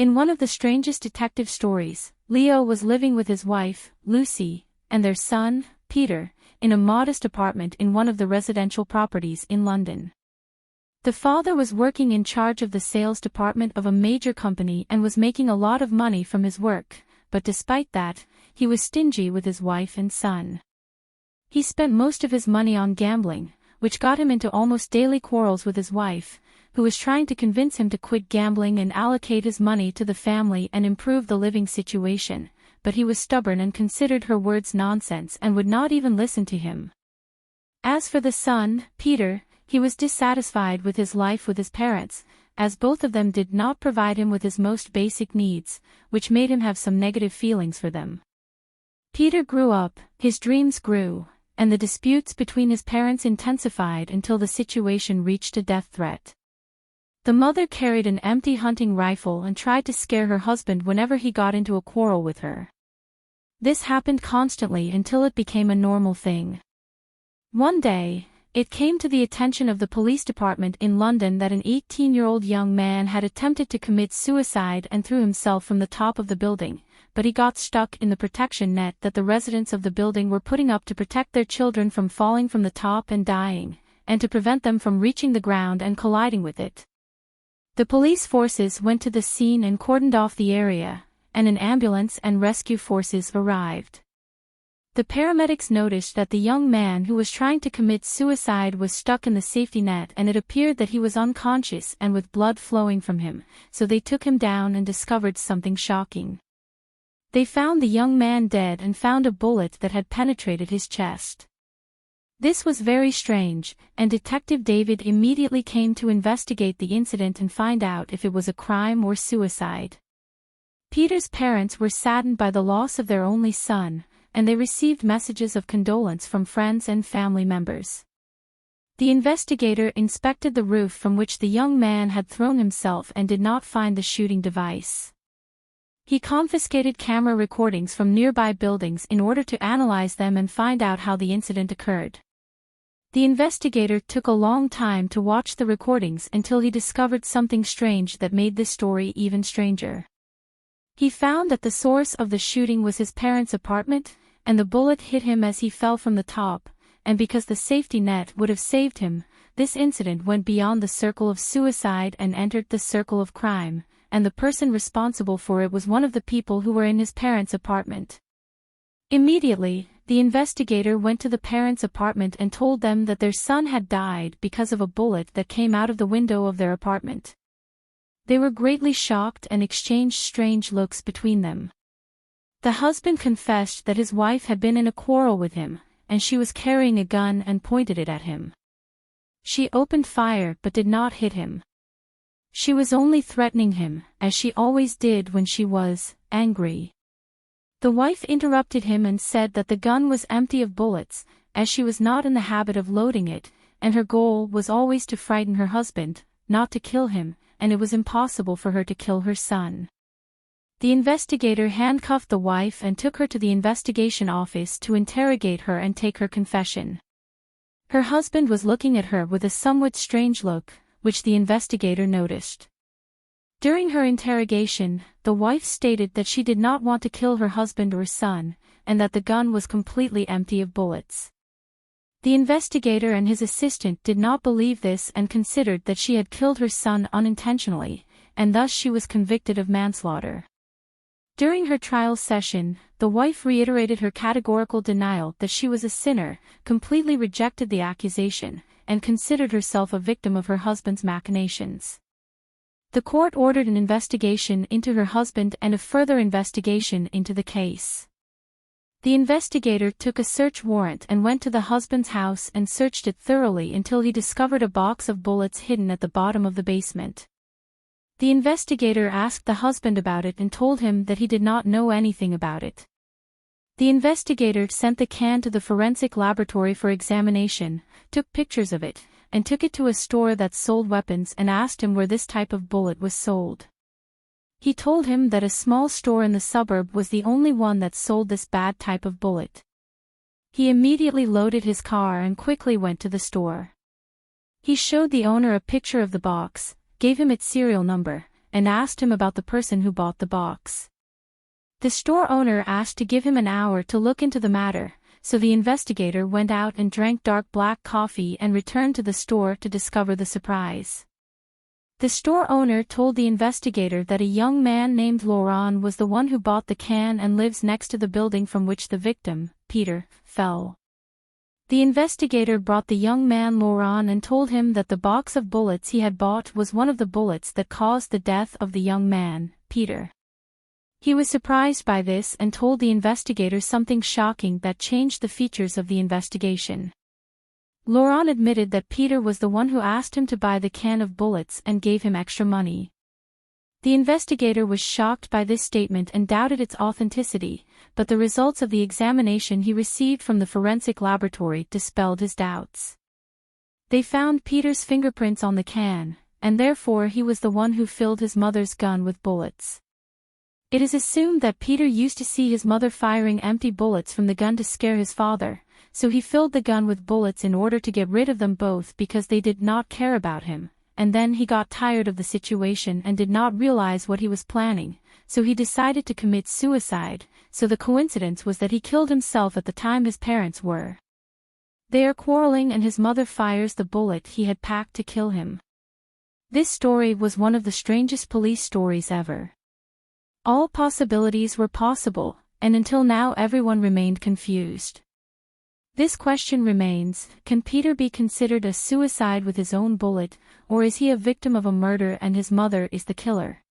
In one of the strangest detective stories, Leo was living with his wife, Lucy, and their son, Peter, in a modest apartment in one of the residential properties in London. The father was working in charge of the sales department of a major company and was making a lot of money from his work, but despite that, he was stingy with his wife and son. He spent most of his money on gambling, which got him into almost daily quarrels with his wife, who was trying to convince him to quit gambling and allocate his money to the family and improve the living situation, but he was stubborn and considered her words nonsense and would not even listen to him. As for the son, Peter, he was dissatisfied with his life with his parents, as both of them did not provide him with his most basic needs, which made him have some negative feelings for them. Peter grew up, his dreams grew, and the disputes between his parents intensified until the situation reached a death threat. The mother carried an empty hunting rifle and tried to scare her husband whenever he got into a quarrel with her. This happened constantly until it became a normal thing. One day, it came to the attention of the police department in London that an 18-year-old young man had attempted to commit suicide and threw himself from the top of the building, but he got stuck in the protection net that the residents of the building were putting up to protect their children from falling from the top and dying, and to prevent them from reaching the ground and colliding with it. The police forces went to the scene and cordoned off the area, and an ambulance and rescue forces arrived. The paramedics noticed that the young man who was trying to commit suicide was stuck in the safety net and it appeared that he was unconscious and with blood flowing from him, so they took him down and discovered something shocking. They found the young man dead and found a bullet that had penetrated his chest. This was very strange, and Detective David immediately came to investigate the incident and find out if it was a crime or suicide. Peter's parents were saddened by the loss of their only son, and they received messages of condolence from friends and family members. The investigator inspected the roof from which the young man had thrown himself and did not find the shooting device. He confiscated camera recordings from nearby buildings in order to analyze them and find out how the incident occurred. The investigator took a long time to watch the recordings until he discovered something strange that made this story even stranger. He found that the source of the shooting was his parents' apartment, and the bullet hit him as he fell from the top, and because the safety net would have saved him, this incident went beyond the circle of suicide and entered the circle of crime, and the person responsible for it was one of the people who were in his parents' apartment. Immediately, the investigator went to the parents' apartment and told them that their son had died because of a bullet that came out of the window of their apartment. They were greatly shocked and exchanged strange looks between them. The husband confessed that his wife had been in a quarrel with him, and she was carrying a gun and pointed it at him. She opened fire but did not hit him. She was only threatening him, as she always did when she was angry. The wife interrupted him and said that the gun was empty of bullets, as she was not in the habit of loading it, and her goal was always to frighten her husband, not to kill him, and it was impossible for her to kill her son. The investigator handcuffed the wife and took her to the investigation office to interrogate her and take her confession. Her husband was looking at her with a somewhat strange look, which the investigator noticed. During her interrogation, the wife stated that she did not want to kill her husband or son, and that the gun was completely empty of bullets. The investigator and his assistant did not believe this and considered that she had killed her son unintentionally, and thus she was convicted of manslaughter. During her trial session, the wife reiterated her categorical denial that she was a sinner, completely rejected the accusation, and considered herself a victim of her husband's machinations. The court ordered an investigation into her husband and a further investigation into the case. The investigator took a search warrant and went to the husband's house and searched it thoroughly until he discovered a box of bullets hidden at the bottom of the basement. The investigator asked the husband about it and told him that he did not know anything about it. The investigator sent the can to the forensic laboratory for examination, took pictures of it, and took it to a store that sold weapons and asked him where this type of bullet was sold. He told him that a small store in the suburb was the only one that sold this bad type of bullet. He immediately loaded his car and quickly went to the store. He showed the owner a picture of the box, gave him its serial number, and asked him about the person who bought the box. The store owner asked to give him an hour to look into the matter, so the investigator went out and drank dark black coffee and returned to the store to discover the surprise. The store owner told the investigator that a young man named Laurent was the one who bought the can and lives next to the building from which the victim, Peter, fell. The investigator brought the young man Laurent and told him that the box of bullets he had bought was one of the bullets that caused the death of the young man, Peter. He was surprised by this and told the investigator something shocking that changed the features of the investigation. Laurent admitted that Peter was the one who asked him to buy the can of bullets and gave him extra money. The investigator was shocked by this statement and doubted its authenticity, but the results of the examination he received from the forensic laboratory dispelled his doubts. They found Peter's fingerprints on the can, and therefore he was the one who filled his mother's gun with bullets. It is assumed that Peter used to see his mother firing empty bullets from the gun to scare his father, so he filled the gun with bullets in order to get rid of them both because they did not care about him, and then he got tired of the situation and did not realize what he was planning, so he decided to commit suicide, so the coincidence was that he killed himself at the time his parents were. They are quarreling and his mother fires the bullet he had packed to kill him. This story was one of the strangest police stories ever. All possibilities were possible, and until now everyone remained confused. This question remains, can Peter be considered a suicide with his own bullet, or is he a victim of a murder and his mother is the killer?